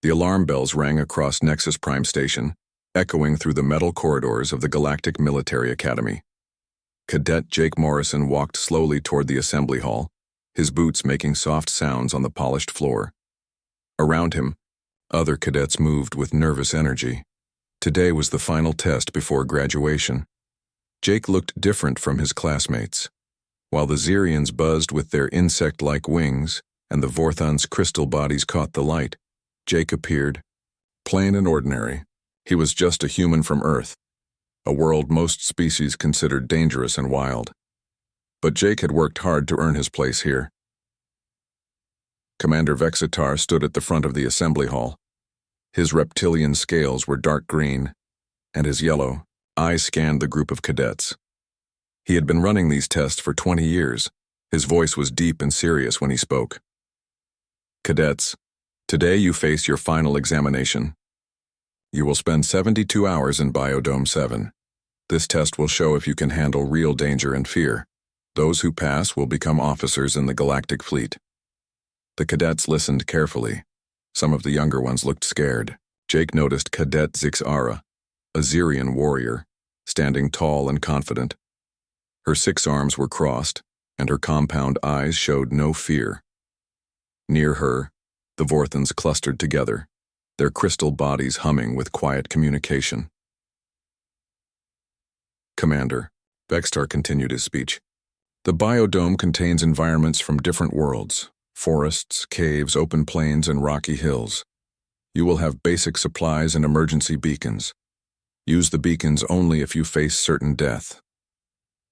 The alarm bells rang across Nexus Prime Station, echoing through the metal corridors of the Galactic Military Academy. Cadet Jake Morrison walked slowly toward the assembly hall, his boots making soft sounds on the polished floor. Around him, other cadets moved with nervous energy. Today was the final test before graduation. Jake looked different from his classmates. While the Xerians buzzed with their insect-like wings and the Vorthon's crystal bodies caught the light, Jake appeared plain and ordinary. He was just a human from Earth, a world most species considered dangerous and wild. But Jake had worked hard to earn his place here. Commander Vexitar stood at the front of the assembly hall. His reptilian scales were dark green, and his yellow eyes scanned the group of cadets. He had been running these tests for 20 years. His voice was deep and serious when he spoke. Cadets, today you face your final examination. You will spend 72 hours in Biodome 7. This test will show if you can handle real danger and fear. Those who pass will become officers in the Galactic Fleet. The cadets listened carefully. Some of the younger ones looked scared. Jake noticed Cadet Zixara, a Xerian warrior, standing tall and confident. Her 6 arms were crossed, and her compound eyes showed no fear. Near her, the Vorthons clustered together, their crystal bodies humming with quiet communication. Commander, Vexitar continued his speech. The biodome contains environments from different worlds, forests, caves, open plains, and rocky hills. You will have basic supplies and emergency beacons. Use the beacons only if you face certain death.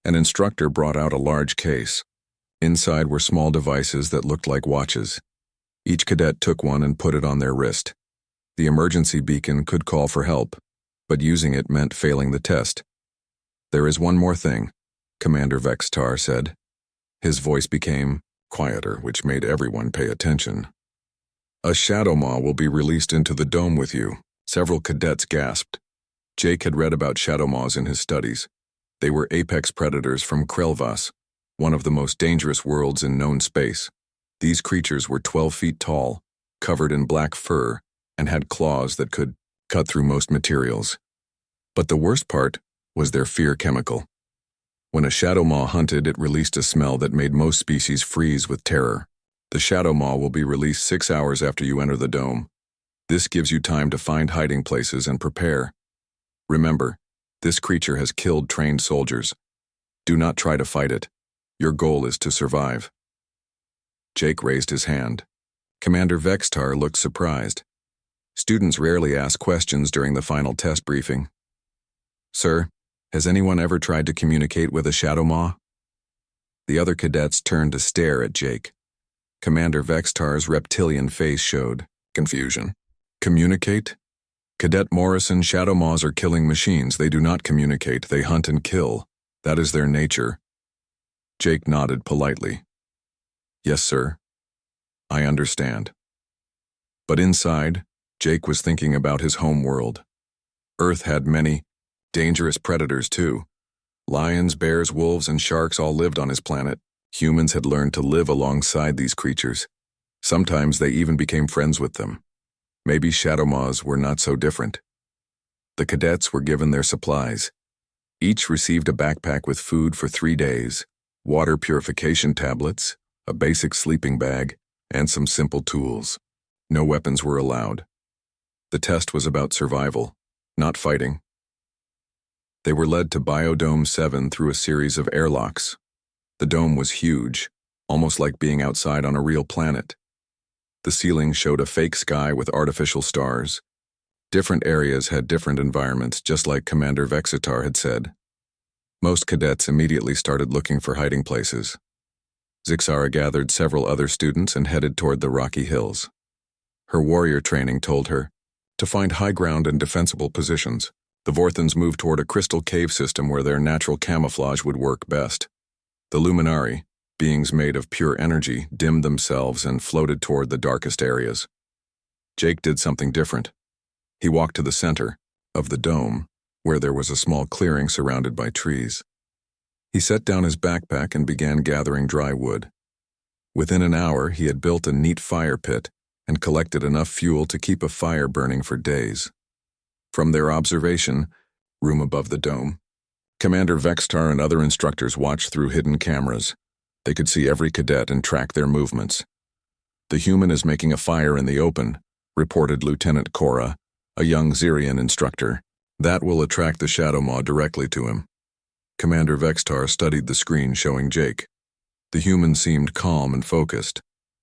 An instructor brought out a large case. Inside were small devices that looked like watches. Each cadet took one and put it on their wrist. The emergency beacon could call for help, but using it meant failing the test. There is one more thing, Commander Vexitar said. His voice became quieter, which made everyone pay attention. A shadow maw will be released into the dome with you. Several cadets gasped. Jake had read about shadow maws in his studies. They were apex predators from Krelvas, one of the most dangerous worlds in known space. These creatures were 12 feet tall, covered in black fur, and had claws that could cut through most materials. But the worst part was their fear chemical. When a shadow maw hunted, it released a smell that made most species freeze with terror. The shadow maw will be released 6 hours after you enter the dome. This gives you time to find hiding places and prepare. Remember, this creature has killed trained soldiers. Do not try to fight it. Your goal is to survive. Jake raised his hand. Commander Vexitar looked surprised. Students rarely ask questions during the final test briefing. Sir, has anyone ever tried to communicate with a shadow maw? The other cadets turned to stare at Jake. Commander Vexitar's reptilian face showed confusion. Communicate? Cadet Morrison, shadow maws are killing machines. They do not communicate, they hunt and kill. That is their nature. Jake nodded politely. Yes, sir. I understand. But inside, Jake was thinking about his home world. Earth had many dangerous predators too. Lions, bears, wolves, and sharks all lived on his planet. Humans had learned to live alongside these creatures. Sometimes they even became friends with them. Maybe shadow maws were not so different. The cadets were given their supplies. Each received a backpack with food for 3 days, water purification tablets, a basic sleeping bag, and some simple tools. No weapons were allowed. The test was about survival, not fighting. They were led to Biodome 7 through a series of airlocks. The dome was huge, almost like being outside on a real planet. The ceiling showed a fake sky with artificial stars. Different areas had different environments, just like Commander Vexitar had said. Most cadets immediately started looking for hiding places. Zixara gathered several other students and headed toward the rocky hills. Her warrior training told her to find high ground and defensible positions. The Vorthons moved toward a crystal cave system where their natural camouflage would work best. The Luminari, beings made of pure energy, dimmed themselves and floated toward the darkest areas. Jake did something different. He walked to the center of the dome, where there was a small clearing surrounded by trees. He set down his backpack and began gathering dry wood. Within an hour, he had built a neat fire pit and collected enough fuel to keep a fire burning for days. From their observation room above the dome, Commander Vextar and other instructors watched through hidden cameras. They could see every cadet and track their movements. "The human is making a fire in the open," reported Lieutenant Cora, a young Xerian instructor. "That will attract the Shadow Maw directly to him." Commander Vextar studied the screen showing Jake. The human seemed calm and focused.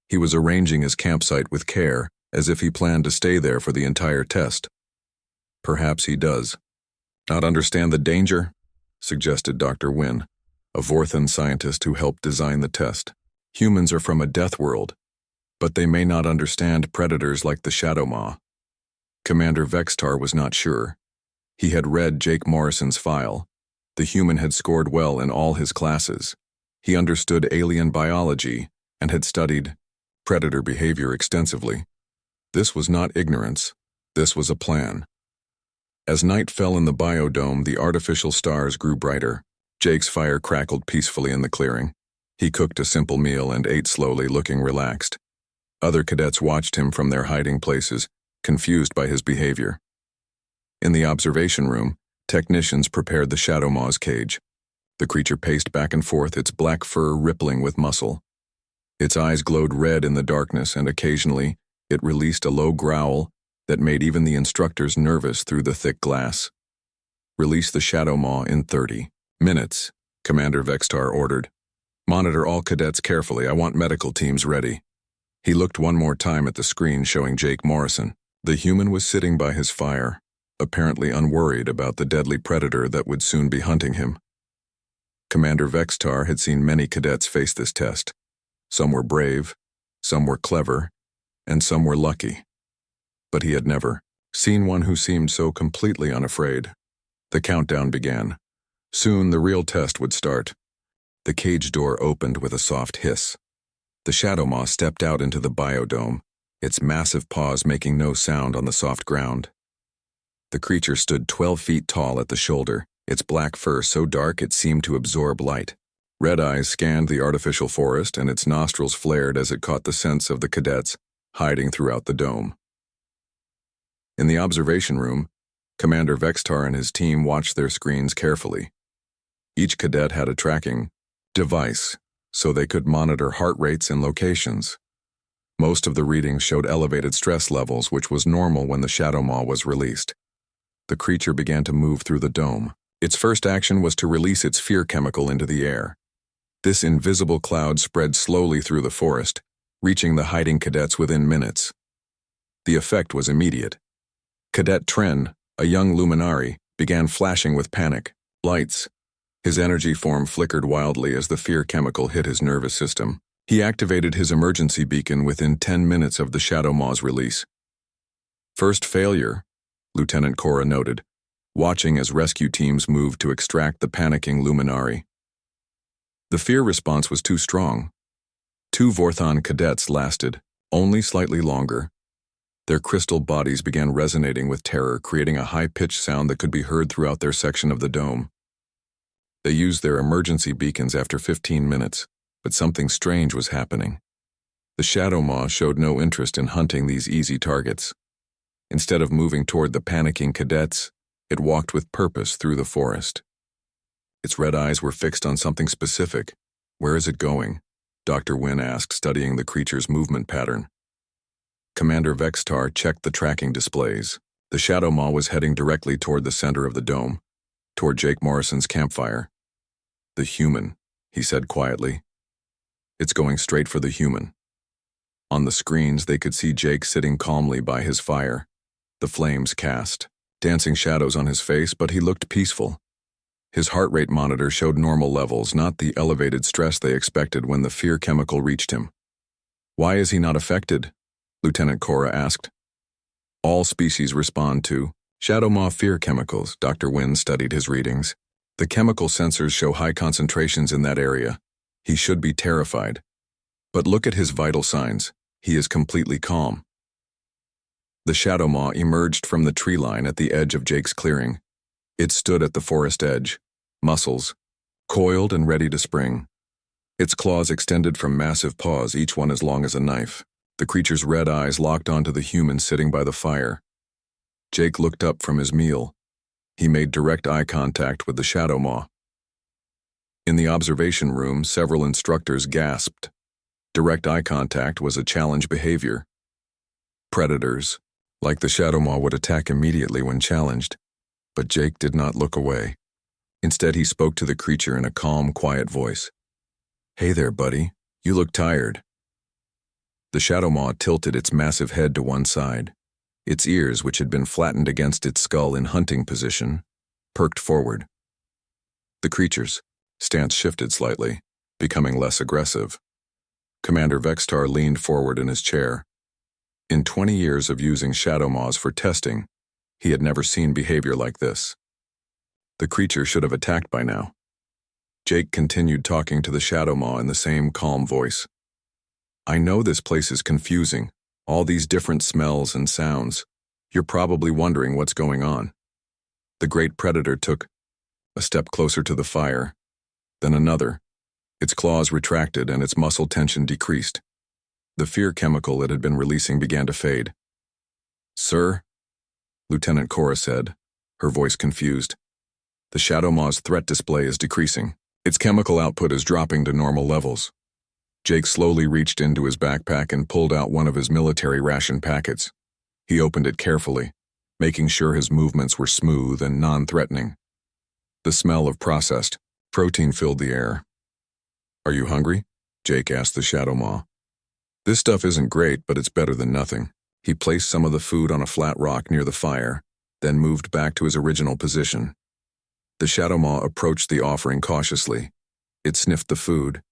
He was arranging his campsite with care, as if he planned to stay there for the entire test. "Perhaps he does. Not understand the danger?" suggested Dr. Wynn, a Vorthan scientist who helped design the test. "Humans are from a deathworld, but they may not understand predators like the Shadow Maw." Commander Vextar was not sure. He had read Jake Morrison's file. The human had scored well in all his classes. He understood alien biology and had studied predator behavior extensively. This was not ignorance. This was a plan. As night fell in the biodome, the artificial stars grew brighter. Jake's fire crackled peacefully in the clearing. He cooked a simple meal and ate slowly, looking relaxed. Other cadets watched him from their hiding places, confused by his behavior. In the observation room, technicians prepared the Shadow Maw's cage. The creature paced back and forth, its black fur rippling with muscle. Its eyes glowed red in the darkness, and occasionally it released a low growl that made even the instructors nervous through the thick glass. "Release the Shadow Maw in 30 minutes, Commander Vextar ordered. "Monitor all cadets carefully. I want medical teams ready." He looked one more time at the screen showing Jake Morrison. The human was sitting by his fire, apparently unworried about the deadly predator that would soon be hunting him. Commander Vextar had seen many cadets face this test. Some were brave, some were clever, and some were lucky. But he had never seen one who seemed so completely unafraid. The countdown began. Soon the real test would start. The cage door opened with a soft hiss. The Shadow Maw stepped out into the biodome, its massive paws making no sound on the soft ground. The creature stood 12 feet tall at the shoulder, its black fur so dark it seemed to absorb light. Red eyes scanned the artificial forest, and its nostrils flared as it caught the scents of the cadets hiding throughout the dome. In the observation room, Commander Vextar and his team watched their screens carefully. Each cadet had a tracking device, so they could monitor heart rates and locations. Most of the readings showed elevated stress levels, which was normal when the Shadow Maw was released. The creature began to move through the dome. Its first action was to release its fear chemical into the air. This invisible cloud spread slowly through the forest, reaching the hiding cadets within minutes. The effect was immediate. Cadet Tren, a young luminary, began flashing with panic. Lights. His energy form flickered wildly as the fear chemical hit his nervous system. He activated his emergency beacon within 10 minutes of the Shadow Maw's release. "First failure," Lieutenant Cora noted, watching as rescue teams moved to extract the panicking luminary. The fear response was too strong. 2 Vorthan cadets lasted, only slightly longer. Their crystal bodies began resonating with terror, creating a high-pitched sound that could be heard throughout their section of the dome. They used their emergency beacons after 15 minutes, but something strange was happening. The Shadow Maw showed no interest in hunting these easy targets. Instead of moving toward the panicking cadets, it walked with purpose through the forest. Its red eyes were fixed on something specific. "Where is it going?" Dr. Wynn asked, studying the creature's movement pattern. Commander Vextar checked the tracking displays. The Shadow Maw was heading directly toward the center of the dome, toward Jake Morrison's campfire. "The human," he said quietly. "It's going straight for the human." On the screens, they could see Jake sitting calmly by his fire. The flames cast dancing shadows on his face, but he looked peaceful. His heart rate monitor showed normal levels, not the elevated stress they expected when the fear chemical reached him. "Why is he not affected?" Lieutenant Cora asked. "All species respond to Shadow Maw fear chemicals." Dr. Wynn studied his readings. "The chemical sensors show high concentrations in that area. He should be terrified. But look at his vital signs. He is completely calm." The Shadow Maw emerged from the tree line at the edge of Jake's clearing. It stood at the forest edge, muscles coiled and ready to spring. Its claws extended from massive paws, each one as long as a knife. The creature's red eyes locked onto the human sitting by the fire. Jake looked up from his meal. He made direct eye contact with the Shadow Maw. In the observation room, several instructors gasped. Direct eye contact was a challenge behavior. Predators, like the Shadow Maw, would attack immediately when challenged, but Jake did not look away. Instead, he spoke to the creature in a calm, quiet voice. "Hey there, buddy. You look tired." The Shadow Maw tilted its massive head to one side. Its ears, which had been flattened against its skull in hunting position, perked forward. The creature's stance shifted slightly, becoming less aggressive. Commander Vextar leaned forward in his chair. In 20 years of using Shadow Maws for testing, he had never seen behavior like this. The creature should have attacked by now. Jake continued talking to the Shadow Maw in the same calm voice. "I know this place is confusing, all these different smells and sounds. You're probably wondering what's going on." The great predator took a step closer to the fire, then another. Its claws retracted and its muscle tension decreased. The fear chemical it had been releasing began to fade. "Sir?" Lieutenant Cora said, her voice confused. "The Shadow Maw's threat display is decreasing. Its chemical output is dropping to normal levels." Jake slowly reached into his backpack and pulled out one of his military ration packets. He opened it carefully, making sure his movements were smooth and non-threatening. The smell of processed protein filled the air. "Are you hungry?" Jake asked the Shadow Maw. "This stuff isn't great, but it's better than nothing." He placed some of the food on a flat rock near the fire, then moved back to his original position. The Shadow Maw approached the offering cautiously. It sniffed the food,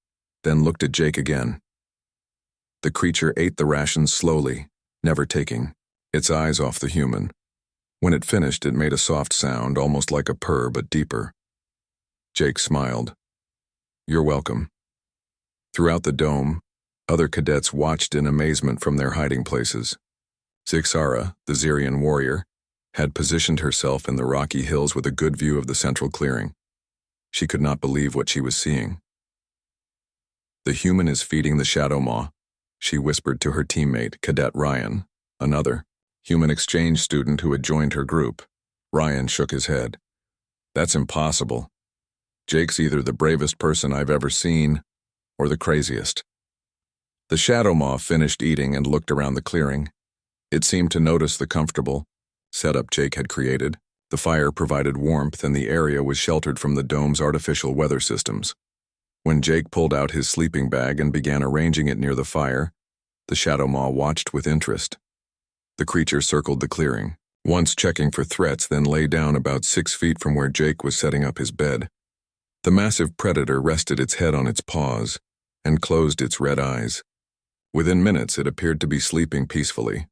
then looked at Jake again. The creature ate the rations slowly, never taking its eyes off the human. When it finished, it made a soft sound, almost like a purr but deeper. Jake smiled. "You're welcome." Throughout the dome, other cadets watched in amazement from their hiding places. Zixara, the Xerian warrior, had positioned herself in the rocky hills with a good view of the central clearing. She could not believe what she was seeing. "The human is feeding the Shadow Maw," she whispered to her teammate, Cadet Ryan, another human exchange student who had joined her group. Ryan shook his head. "That's impossible. Jake's either the bravest person I've ever seen, or the craziest." The Shadow Maw finished eating and looked around the clearing. It seemed to notice the comfortable setup Jake had created. The fire provided warmth and the area was sheltered from the dome's artificial weather systems. When Jake pulled out his sleeping bag and began arranging it near the fire, the Shadow Maw watched with interest. The creature circled the clearing, once checking for threats, then lay down about 6 feet from where Jake was setting up his bed. The massive predator rested its head on its paws and closed its red eyes. Within minutes, it appeared to be sleeping peacefully.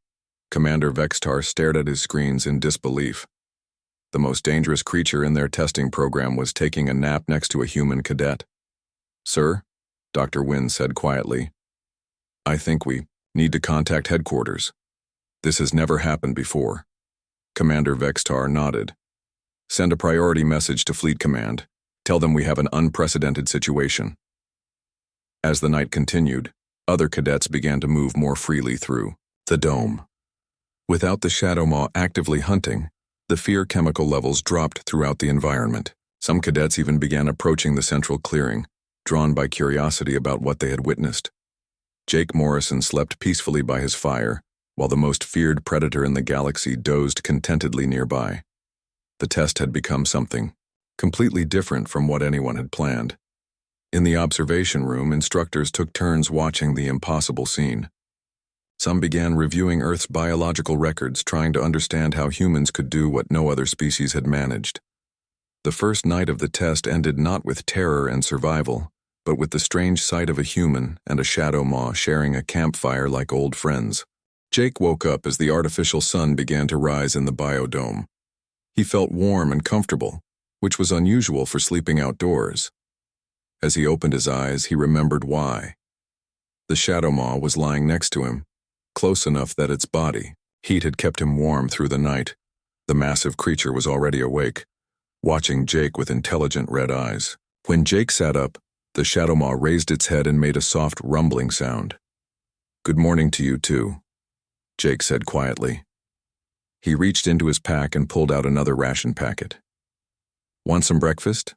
Commander Vextar stared at his screens in disbelief. The most dangerous creature in their testing program was taking a nap next to a human cadet. "Sir," Dr. Wynn said quietly, "I think we need to contact headquarters. This has never happened before." Commander Vextar nodded. "Send a priority message to Fleet Command. Tell them we have an unprecedented situation." As the night continued, other cadets began to move more freely through the dome. Without the Shadow Maw actively hunting, the fear chemical levels dropped throughout the environment. Some cadets even began approaching the central clearing, drawn by curiosity about what they had witnessed. Jake Morrison slept peacefully by his fire, while the most feared predator in the galaxy dozed contentedly nearby. The test had become something completely different from what anyone had planned. In the observation room, instructors took turns watching the impossible scene. Some began reviewing Earth's biological records, trying to understand how humans could do what no other species had managed. The first night of the test ended not with terror and survival, but with the strange sight of a human and a Shadow Maw sharing a campfire like old friends. Jake woke up as the artificial sun began to rise in the biodome. He felt warm and comfortable, which was unusual for sleeping outdoors. As he opened his eyes, he remembered why. The Shadow Maw was lying next to him, close enough that its body heat had kept him warm through the night. The massive creature was already awake, watching Jake with intelligent red eyes. When Jake sat up, the Shadow Maw raised its head and made a soft rumbling sound. Good morning to you too, Jake said quietly. He reached into his pack and pulled out another ration packet. Want some breakfast?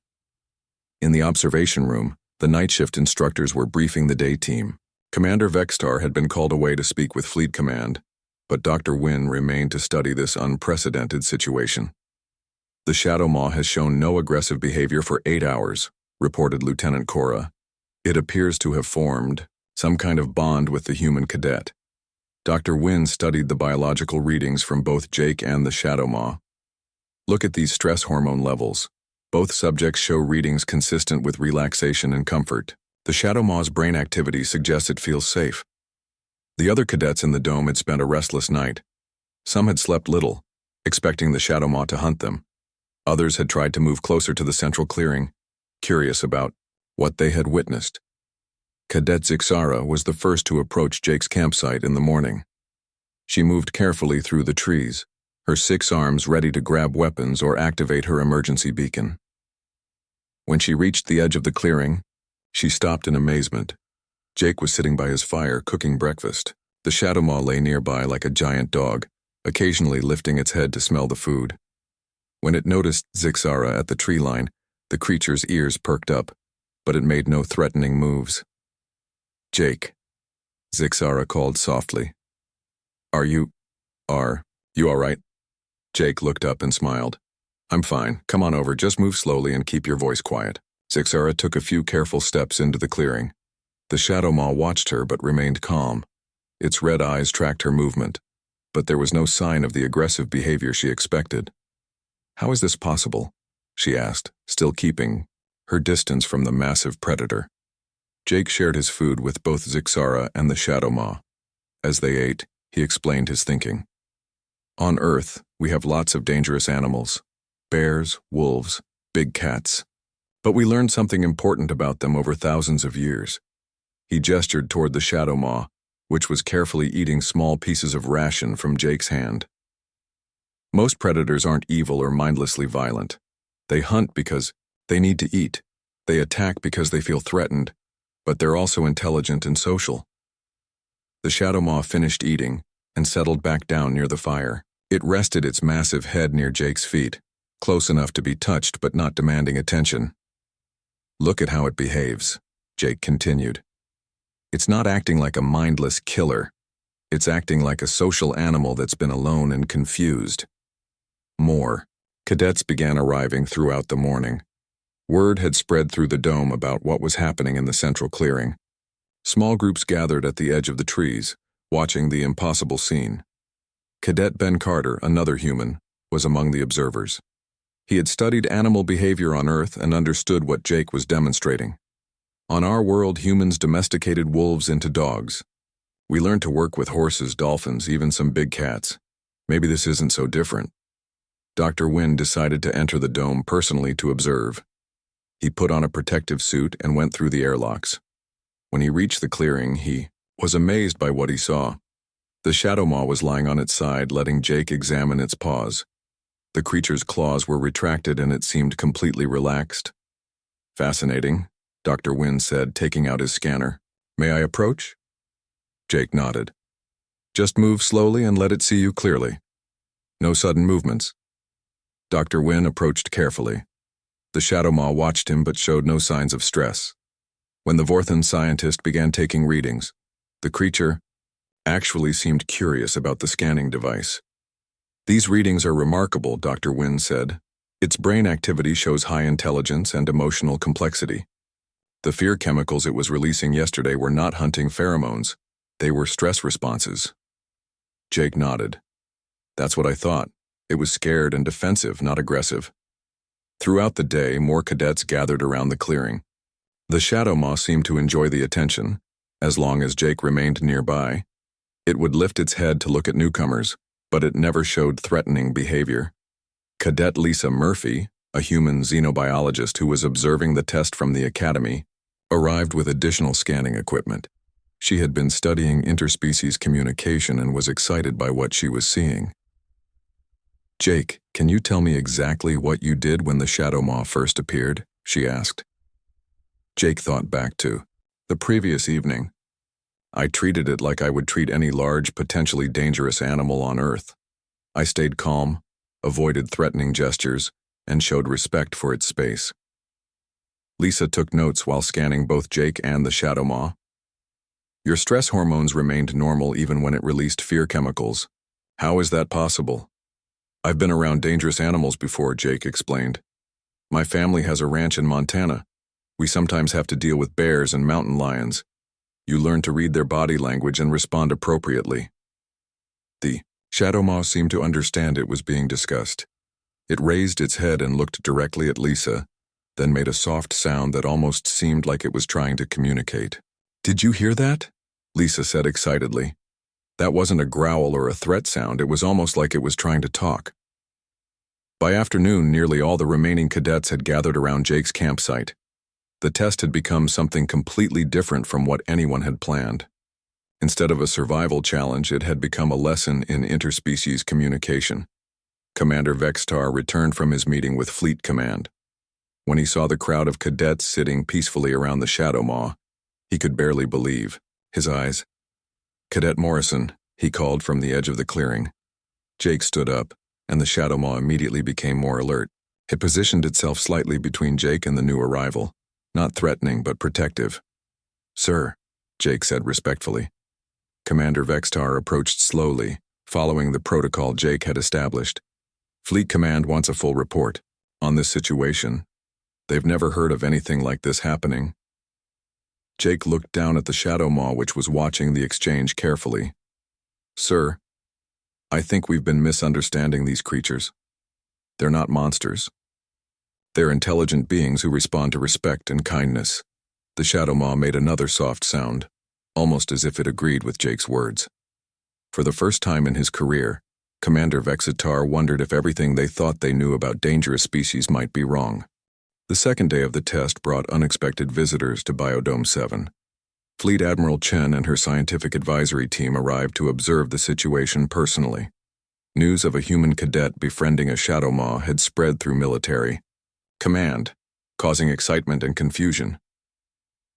In the observation room, the night shift instructors were briefing the day team. Commander Vextar had been called away to speak with Fleet Command, but Dr. Wynn remained to study this unprecedented situation. The Shadow Maw has shown no aggressive behavior for 8 hours, reported Lieutenant Cora. It appears to have formed some kind of bond with the human cadet. Dr. Wynn studied the biological readings from both Jake and the Shadow Maw. Look at these stress hormone levels. Both subjects show readings consistent with relaxation and comfort. The Shadow Maw's brain activity suggests it feels safe. The other cadets in the dome had spent a restless night. Some had slept little, expecting the Shadow Maw to hunt them. Others had tried to move closer to the central clearing, curious about what they had witnessed. Cadet Zixara was the first to approach Jake's campsite in the morning. She moved carefully through the trees, her 6 arms ready to grab weapons or activate her emergency beacon. When she reached the edge of the clearing, she stopped in amazement. Jake was sitting by his fire cooking breakfast. The Shadow Maw lay nearby like a giant dog, occasionally lifting its head to smell the food. When it noticed Zixara at the tree line, the creature's ears perked up, but it made no threatening moves. Jake, Zixara called softly. Are you all right? Jake looked up and smiled. I'm fine. Come on over, just move slowly and keep your voice quiet. Zixara took a few careful steps into the clearing. The Shadow Maw watched her but remained calm. Its red eyes tracked her movement, but there was no sign of the aggressive behavior she expected. How is this possible? She asked, still keeping her distance from the massive predator. Jake shared his food with both Zixara and the Shadow Maw. As they ate, he explained his thinking. On Earth, we have lots of dangerous animals. Bears, wolves, big cats. But we learned something important about them over thousands of years. He gestured toward the Shadow Maw, which was carefully eating small pieces of ration from Jake's hand. Most predators aren't evil or mindlessly violent. They hunt because they need to eat. They attack because they feel threatened, but they're also intelligent and social. The Shadow Maw finished eating and settled back down near the fire. It rested its massive head near Jake's feet, close enough to be touched but not demanding attention. Look at how it behaves, Jake continued. It's not acting like a mindless killer. It's acting like a social animal that's been alone and confused. More cadets began arriving throughout the morning. Word had spread through the dome about what was happening in the central clearing. Small groups gathered at the edge of the trees, watching the impossible scene. Cadet Ben Carter, another human, was among the observers. He had studied animal behavior on Earth and understood what Jake was demonstrating. On our world, humans domesticated wolves into dogs. We learned to work with horses, dolphins, even some big cats. Maybe this isn't so different. Dr. Wynn decided to enter the dome personally to observe. He put on a protective suit and went through the airlocks. When he reached the clearing, he was amazed by what he saw. The Shadow Maw was lying on its side, letting Jake examine its paws. The creature's claws were retracted and it seemed completely relaxed. Fascinating, Dr. Wynn said, taking out his scanner. May I approach? Jake nodded. Just move slowly and let it see you clearly. No sudden movements. Dr. Wynn approached carefully. The Shadow Maw watched him but showed no signs of stress. When the Vorthan scientist began taking readings, the creature actually seemed curious about the scanning device. These readings are remarkable, Dr. Wynn said. Its brain activity shows high intelligence and emotional complexity. The fear chemicals it was releasing yesterday were not hunting pheromones. They were stress responses. Jake nodded. That's what I thought. It was scared and defensive, not aggressive. Throughout the day, more cadets gathered around the clearing. The Shadow Maw seemed to enjoy the attention. As long as Jake remained nearby, it would lift its head to look at newcomers, but it never showed threatening behavior. Cadet Lisa Murphy, a human xenobiologist who was observing the test from the academy, arrived with additional scanning equipment. She had been studying interspecies communication and was excited by what she was seeing. Jake, can you tell me exactly what you did when the Shadow Maw first appeared? She asked. Jake thought back to the previous evening. I treated it like I would treat any large, potentially dangerous animal on Earth. I stayed calm, avoided threatening gestures, and showed respect for its space. Lisa took notes while scanning both Jake and the Shadow Maw. Your stress hormones remained normal even when it released fear chemicals. How is that possible? I've been around dangerous animals before, Jake explained. My family has a ranch in Montana. We sometimes have to deal with bears and mountain lions. You learn to read their body language and respond appropriately. The Shadow Maw seemed to understand it was being discussed. It raised its head and looked directly at Lisa, then made a soft sound that almost seemed like it was trying to communicate. Did you hear that? Lisa said excitedly. That wasn't a growl or a threat sound, it was almost like it was trying to talk. By afternoon, nearly all the remaining cadets had gathered around Jake's campsite. The test had become something completely different from what anyone had planned. Instead of a survival challenge, it had become a lesson in interspecies communication. Commander Vextar returned from his meeting with Fleet Command. When he saw the crowd of cadets sitting peacefully around the Shadow Maw, he could barely believe his eyes. Cadet Morrison, he called from the edge of the clearing. Jake stood up, and the Shadow Maw immediately became more alert. It positioned itself slightly between Jake and the new arrival, not threatening but protective. Sir, Jake said respectfully. Commander Vextar approached slowly, following the protocol Jake had established. Fleet Command wants a full report on this situation. They've never heard of anything like this happening. Jake looked down at the Shadow Maw, which was watching the exchange carefully. Sir, I think we've been misunderstanding these creatures. They're not monsters. They're intelligent beings who respond to respect and kindness. The Shadow Maw made another soft sound, almost as if it agreed with Jake's words. For the first time in his career, Commander Vexitar wondered if everything they thought they knew about dangerous species might be wrong. The second day of the test brought unexpected visitors to Biodome 7. Fleet Admiral Chen and her scientific advisory team arrived to observe the situation personally. News of a human cadet befriending a Shadow Maw had spread through military command, causing excitement and confusion.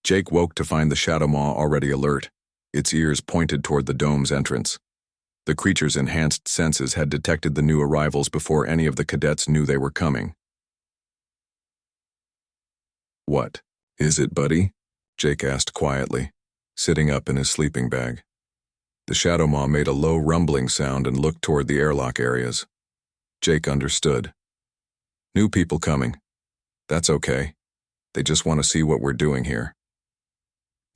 Jake woke to find the Shadow Maw already alert, its ears pointed toward the dome's entrance. The creature's enhanced senses had detected the new arrivals before any of the cadets knew they were coming. What is it, buddy? Jake asked quietly, sitting up in his sleeping bag. The Shadow Maw made a low rumbling sound and looked toward the airlock areas. Jake understood. New people coming. That's okay. They just want to see what we're doing here.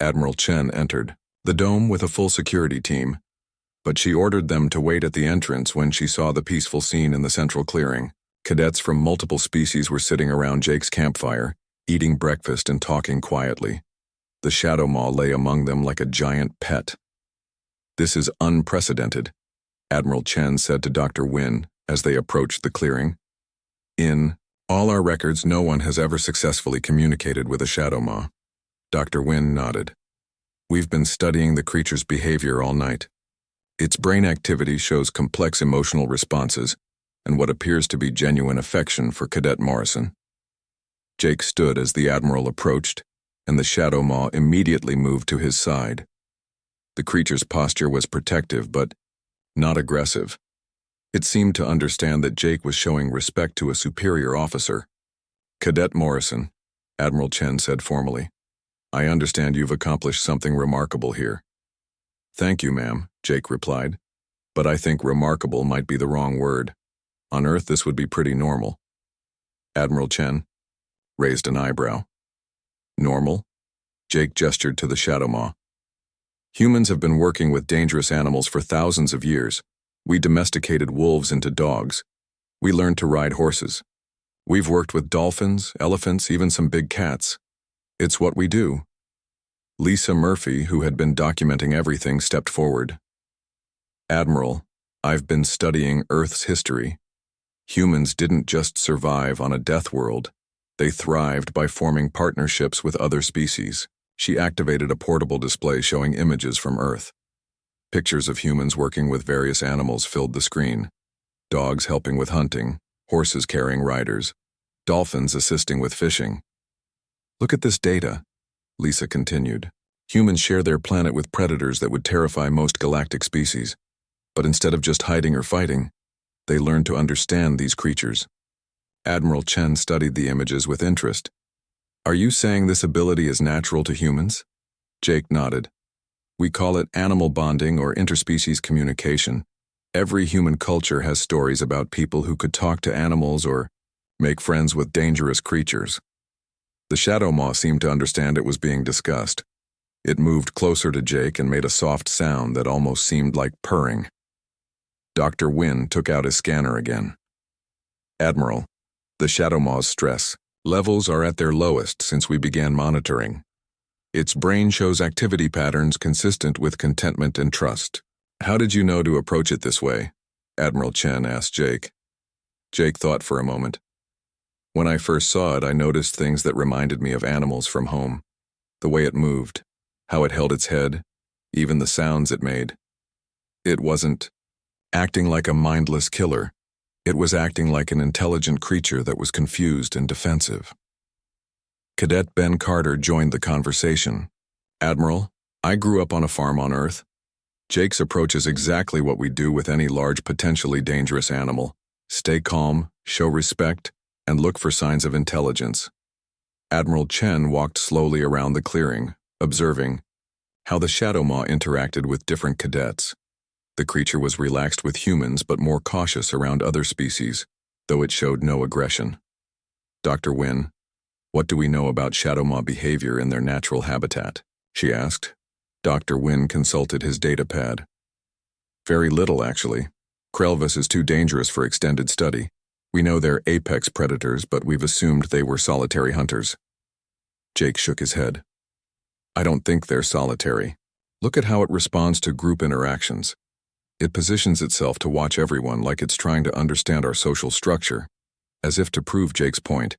Admiral Chen entered the dome with a full security team, but she ordered them to wait at the entrance when she saw the peaceful scene in the central clearing. Cadets from multiple species were sitting around Jake's campfire, eating breakfast and talking quietly. The Shadow Maw lay among them like a giant pet. This is unprecedented, Admiral Chen said to Dr. Wynne as they approached the clearing. In all our records, no one has ever successfully communicated with a Shadow Maw. Dr. Wynne nodded. We've been studying the creature's behavior all night. Its brain activity shows complex emotional responses and what appears to be genuine affection for Cadet Morrison. Jake stood as the Admiral approached, and the Shadow Maw immediately moved to his side. The creature's posture was protective but not aggressive. It seemed to understand that Jake was showing respect to a superior officer. Cadet Morrison, Admiral Chen said formally, I understand you've accomplished something remarkable here. Thank you, ma'am, Jake replied, but I think remarkable might be the wrong word. On Earth, this would be pretty normal. Admiral Chen raised an eyebrow. Normal? Jake gestured to the Shadow Maw. Humans have been working with dangerous animals for thousands of years. We domesticated wolves into dogs. We learned to ride horses. We've worked with dolphins, elephants, even some big cats. It's what we do. Lisa Murphy, who had been documenting everything, stepped forward. Admiral, I've been studying Earth's history. Humans didn't just survive on a death world. They thrived by forming partnerships with other species. She activated a portable display showing images from Earth. Pictures of humans working with various animals filled the screen. Dogs helping with hunting, horses carrying riders, dolphins assisting with fishing. Look at this data, Lisa continued. Humans share their planet with predators that would terrify most galactic species. But instead of just hiding or fighting, they learned to understand these creatures. Admiral Chen studied the images with interest. Are you saying this ability is natural to humans? Jake nodded. We call it animal bonding or interspecies communication. Every human culture has stories about people who could talk to animals or make friends with dangerous creatures. The shadow maw seemed to understand it was being discussed. It moved closer to Jake and made a soft sound that almost seemed like purring. Dr. Wynn took out his scanner again. Admiral, the shadow maw's stress levels are at their lowest since we began monitoring. Its brain shows activity patterns consistent with contentment and trust. How did you know to approach it this way? Admiral Chen asked Jake. Jake thought for a moment. When I first saw it, I noticed things that reminded me of animals from home. The way it moved, how it held its head, even the sounds it made. It wasn't acting like a mindless killer. It was acting like an intelligent creature that was confused and defensive. Cadet Ben Carter joined the conversation. Admiral, I grew up on a farm on Earth. Jake's approach is exactly what we do with any large, potentially dangerous animal. Stay calm, show respect, and look for signs of intelligence. Admiral Chen walked slowly around the clearing, observing how the shadow maw interacted with different cadets. The creature was relaxed with humans but more cautious around other species, though it showed no aggression. Dr. Wynn, what do we know about shadow maw behavior in their natural habitat? She asked. Dr. Wynn consulted his data pad. Very little, actually. Krelvis is too dangerous for extended study. We know they're apex predators, but we've assumed they were solitary hunters. Jake shook his head. I don't think they're solitary. Look at how it responds to group interactions. It positions itself to watch everyone like it's trying to understand our social structure. As if to prove Jake's point,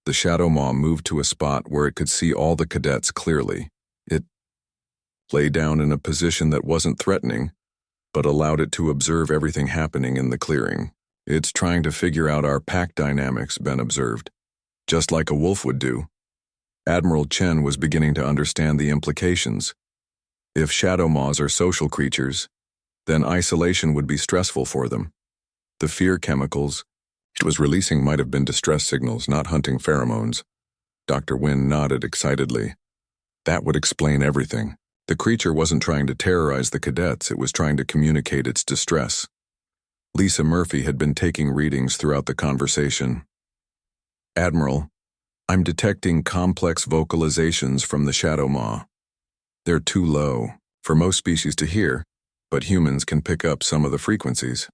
the shadow maw moved to a spot where it could see all the cadets clearly. It lay down in a position that wasn't threatening, but allowed it to observe everything happening in the clearing. It's trying to figure out our pack dynamics, Ben observed. Just like a wolf would do. Admiral Chen was beginning to understand the implications. If shadow maws are social creatures, then isolation would be stressful for them. The fear chemicals it was releasing might have been distress signals, not hunting pheromones. Dr. Wynn nodded excitedly. That would explain everything. The creature wasn't trying to terrorize the cadets, it was trying to communicate its distress. Lisa Murphy had been taking readings throughout the conversation. Admiral, I'm detecting complex vocalizations from the shadow maw. They're too low for most species to hear, but humans can pick up some of the frequencies.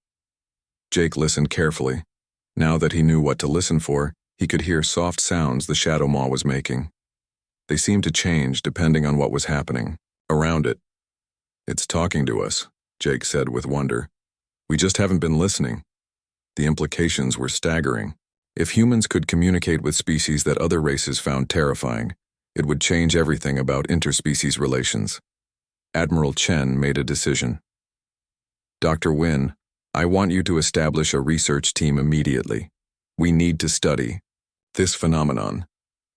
Jake listened carefully. Now that he knew what to listen for, he could hear soft sounds the shadow maw was making. They seemed to change depending on what was happening around it. It's talking to us, Jake said with wonder. We just haven't been listening. The implications were staggering. If humans could communicate with species that other races found terrifying, it would change everything about interspecies relations. Admiral Chen made a decision. Dr. Wynn, I want you to establish a research team immediately. We need to study this phenomenon.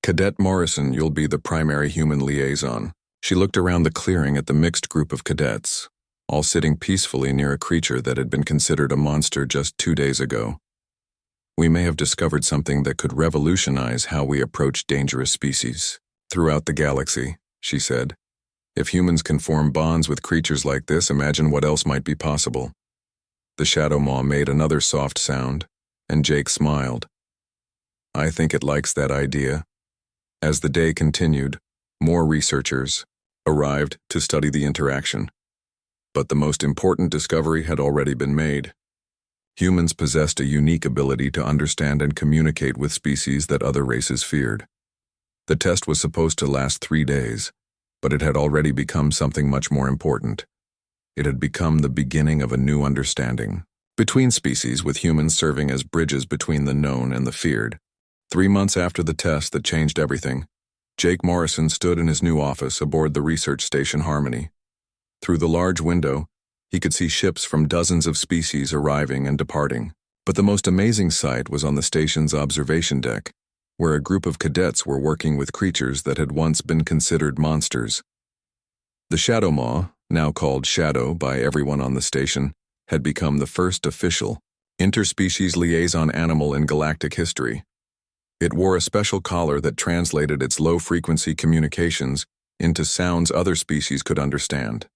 Cadet Morrison, you'll be the primary human liaison. She looked around the clearing at the mixed group of cadets, all sitting peacefully near a creature that had been considered a monster just 2 days ago. We may have discovered something that could revolutionize how we approach dangerous species throughout the galaxy, she said. If humans can form bonds with creatures like this, imagine what else might be possible. The shadow maw made another soft sound, and Jake smiled. I think it likes that idea. As the day continued, more researchers arrived to study the interaction. But the most important discovery had already been made. Humans possessed a unique ability to understand and communicate with species that other races feared. The test was supposed to last 3 days, but it had already become something much more important. It had become the beginning of a new understanding between species, with humans serving as bridges between the known and the feared. 3 months after the test that changed everything, Jake Morrison stood in his new office aboard the research station Harmony. Through the large window, he could see ships from dozens of species arriving and departing. But the most amazing sight was on the station's observation deck, where a group of cadets were working with creatures that had once been considered monsters. The Shadow Maw, now called Shadow by everyone on the station, had become the first official interspecies liaison animal in galactic history. It wore a special collar that translated its low-frequency communications into sounds other species could understand.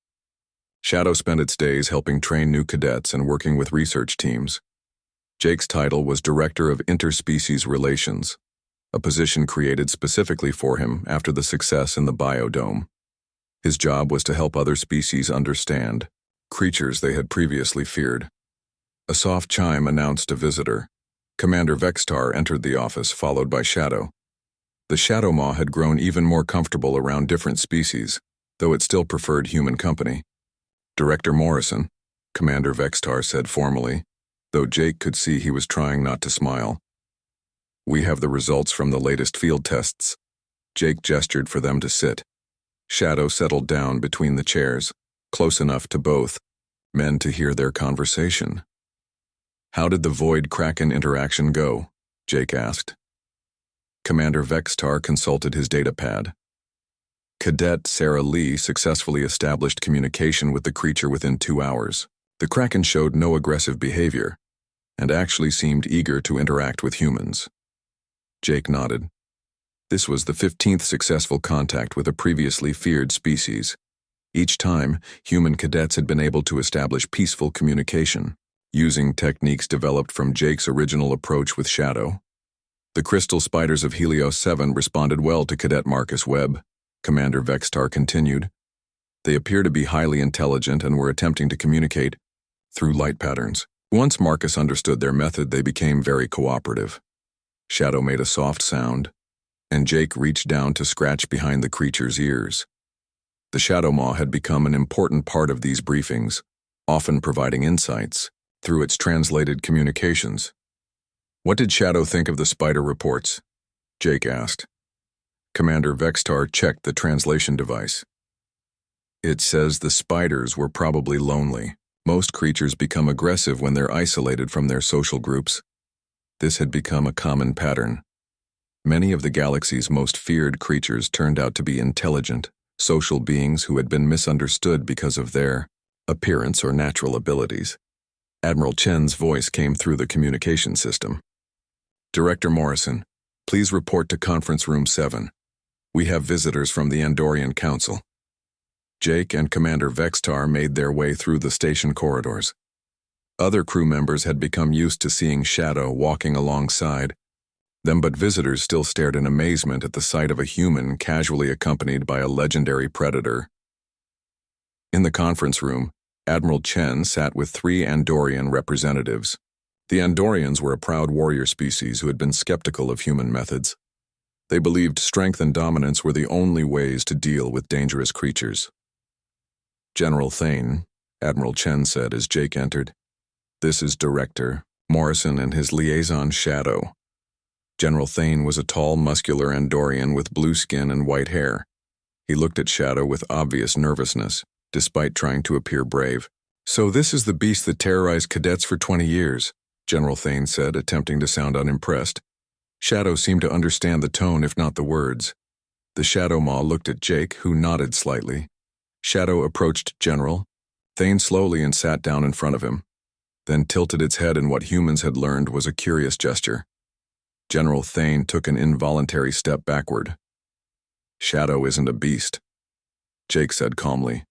Shadow spent its days helping train new cadets and working with research teams. Jake's title was Director of Interspecies Relations, a position created specifically for him after the success in the biodome. His job was to help other species understand creatures they had previously feared. A soft chime announced a visitor. Commander Vextar entered the office, followed by Shadow. The Shadow Maw had grown even more comfortable around different species, though it still preferred human company. Director Morrison, Commander Vextar said formally, though Jake could see he was trying not to smile. We have the results from the latest field tests. Jake gestured for them to sit. Shadow settled down between the chairs, close enough to both men to hear their conversation. How did the Void Kraken interaction go? Jake asked. Commander Vextar consulted his datapad. Cadet Sarah Lee successfully established communication with the creature within 2 hours. The Kraken showed no aggressive behavior, and actually seemed eager to interact with humans. Jake nodded. This was the 15th successful contact with a previously feared species. Each time, human cadets had been able to establish peaceful communication, using techniques developed from Jake's original approach with Shadow. The crystal spiders of Helios 7 responded well to Cadet Marcus Webb, Commander Vextar continued. They appear to be highly intelligent and were attempting to communicate through light patterns. Once Marcus understood their method, they became very cooperative. Shadow made a soft sound, and Jake reached down to scratch behind the creature's ears. The Shadow Maw had become an important part of these briefings, often providing insights through its translated communications. What did Shadow think of the spider reports? Jake asked. Commander Vextar checked the translation device. It says the spiders were probably lonely. Most creatures become aggressive when they're isolated from their social groups. This had become a common pattern. Many of the galaxy's most feared creatures turned out to be intelligent, social beings who had been misunderstood because of their appearance or natural abilities. Admiral Chen's voice came through the communication system. Director Morrison, please report to Conference Room 7. We have visitors from the Andorian Council. Jake and Commander Vextar made their way through the station corridors. Other crew members had become used to seeing Shadow walking alongside them, but visitors still stared in amazement at the sight of a human casually accompanied by a legendary predator. In the conference room, Admiral Chen sat with 3 Andorian representatives. The Andorians were a proud warrior species who had been skeptical of human methods. They believed strength and dominance were the only ways to deal with dangerous creatures. General Thane, Admiral Chen said as Jake entered. This is Director Morrison and his liaison Shadow. General Thane was a tall, muscular Andorian with blue skin and white hair. He looked at Shadow with obvious nervousness, despite trying to appear brave. So this is the beast that terrorized cadets for 20 years, General Thane said, attempting to sound unimpressed. Shadow seemed to understand the tone, if not the words. The Shadow Maw looked at Jake, who nodded slightly. Shadow approached General Thane slowly and sat down in front of him, then tilted its head in what humans had learned was a curious gesture. General Thane took an involuntary step backward. Shadow isn't a beast, Jake said calmly.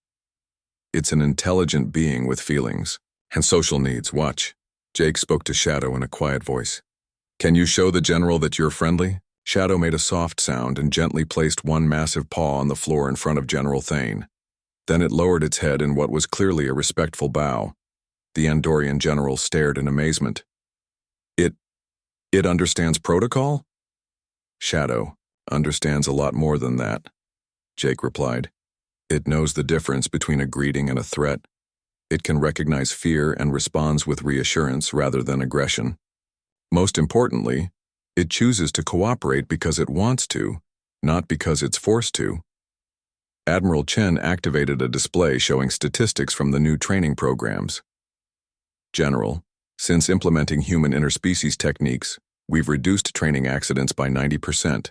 It's an intelligent being with feelings and social needs. Watch. Jake spoke to Shadow in a quiet voice. Can you show the General that you're friendly? Shadow made a soft sound and gently placed one massive paw on the floor in front of General Thane. Then it lowered its head in what was clearly a respectful bow. The Andorian general stared in amazement. It understands protocol? Shadow understands a lot more than that, Jake replied. It knows the difference between a greeting and a threat. It can recognize fear and responds with reassurance rather than aggression. Most importantly, it chooses to cooperate because it wants to, not because it's forced to. Admiral Chen activated a display showing statistics from the new training programs. General, since implementing human interspecies techniques, we've reduced training accidents by 90%.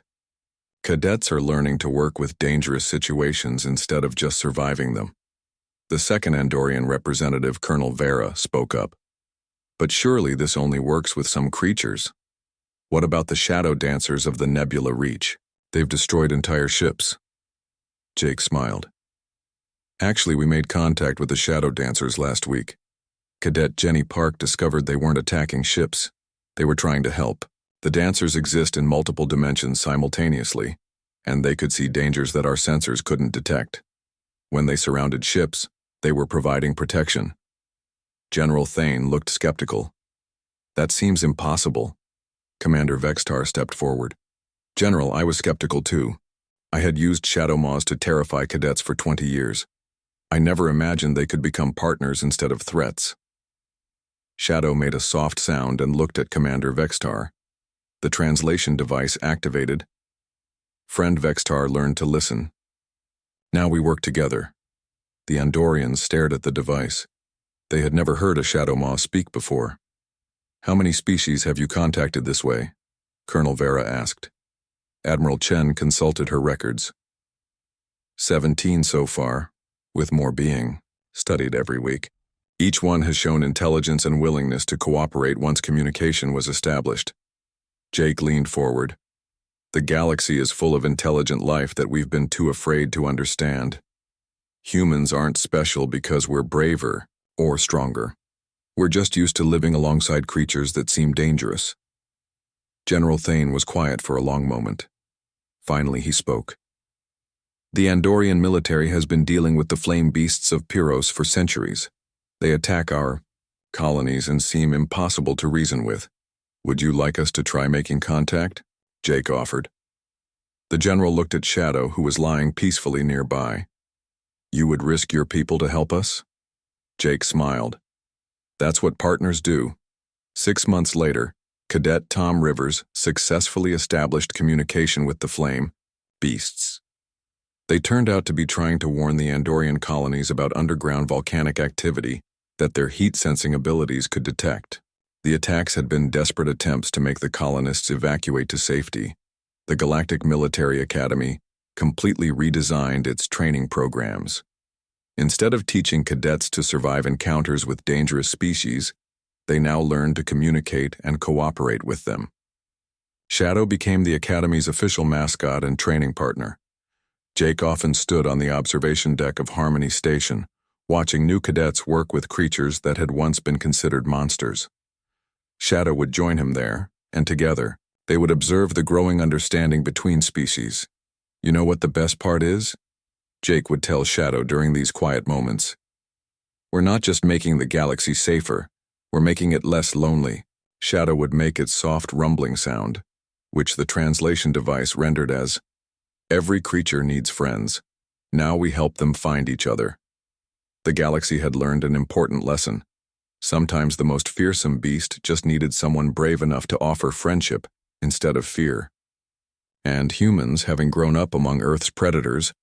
Cadets are learning to work with dangerous situations instead of just surviving them. The second Andorian representative, Colonel Vera, spoke up. But surely this only works with some creatures. What about the shadow dancers of the Nebula Reach? They've destroyed entire ships. Jake smiled. Actually, we made contact with the shadow dancers last week. Cadet Jenny Park discovered they weren't attacking ships. They were trying to help. The dancers exist in multiple dimensions simultaneously, and they could see dangers that our sensors couldn't detect. When they surrounded ships, they were providing protection. General Thane looked skeptical. That seems impossible. Commander Vextar stepped forward. General, I was skeptical too. I had used Shadow Maws to terrify cadets for 20 years. I never imagined they could become partners instead of threats. Shadow made a soft sound and looked at Commander Vextar. The translation device activated. Friend Vextar learned to listen. Now we work together. The Andorians stared at the device. They had never heard a Shadow Maw speak before. How many species have you contacted this way? Colonel Vera asked. Admiral Chen consulted her records. 17 so far, with more being studied every week. Each one has shown intelligence and willingness to cooperate once communication was established. Jake leaned forward. The galaxy is full of intelligent life that we've been too afraid to understand. Humans aren't special because we're braver or stronger. We're just used to living alongside creatures that seem dangerous. General Thane was quiet for a long moment. Finally, he spoke. The Andorian military has been dealing with the flame beasts of Pyros for centuries. They attack our colonies and seem impossible to reason with. Would you like us to try making contact? Jake offered. The general looked at Shadow, who was lying peacefully nearby. You would risk your people to help us? Jake smiled. That's what partners do. 6 months later, Cadet Tom Rivers successfully established communication with the flame beasts. They turned out to be trying to warn the Andorian colonies about underground volcanic activity that their heat-sensing abilities could detect. The attacks had been desperate attempts to make the colonists evacuate to safety. The Galactic Military Academy completely redesigned its training programs. Instead of teaching cadets to survive encounters with dangerous species, they now learned to communicate and cooperate with them. Shadow became the Academy's official mascot and training partner. Jake often stood on the observation deck of Harmony Station, watching new cadets work with creatures that had once been considered monsters. Shadow would join him there, and together, they would observe the growing understanding between species. You know what the best part is? Jake would tell Shadow during these quiet moments. We're not just making the galaxy safer, we're making it less lonely. Shadow would make its soft rumbling sound, which the translation device rendered as, every creature needs friends. Now we help them find each other. The galaxy had learned an important lesson. Sometimes the most fearsome beast just needed someone brave enough to offer friendship instead of fear. And humans, having grown up among Earth's predators,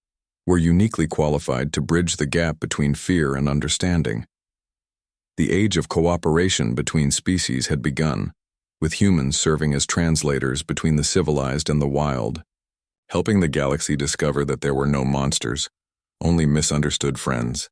were uniquely qualified to bridge the gap between fear and understanding. The age of cooperation between species had begun, with humans serving as translators between the civilized and the wild, helping the galaxy discover that there were no monsters, only misunderstood friends.